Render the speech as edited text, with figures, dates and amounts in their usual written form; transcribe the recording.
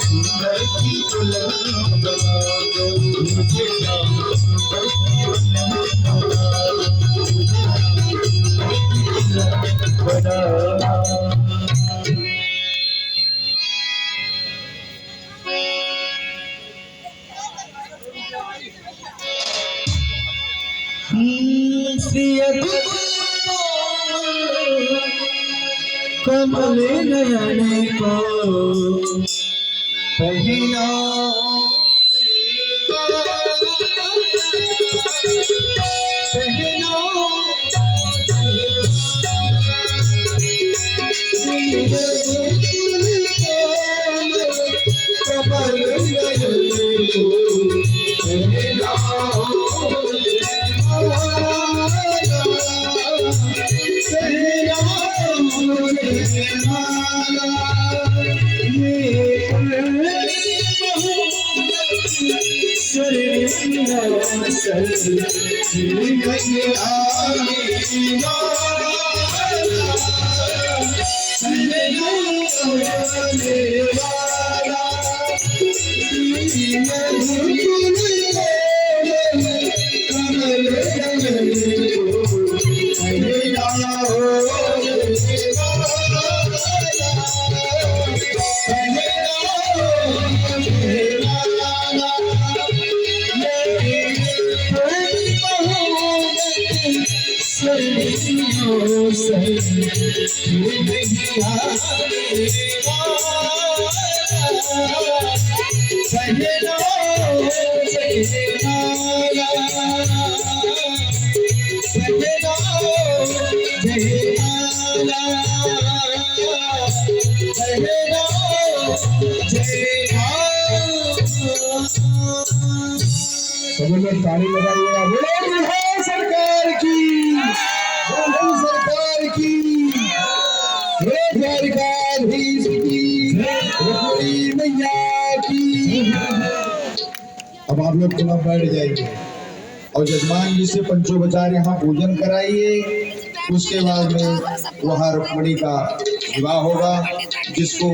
सुंदर की दुल्हन बना दो मुझे श्याम सुंदर की दुल्हन बना दो बना कमल नयन को पहिया कमल नयन ताली लगाइएगा। बोलो बिहार सरकार की, बोलो सरकार की, बोलो द्वारिकाधीश की, रुक्मिणी मैया की। अब आप लोग थोड़ा बैठ जाइए और जजमान जी से पंचोपचार यहाँ पूजन कराइए। उसके बाद में वहाँ रुक्मिणी का विवाह होगा, जिसको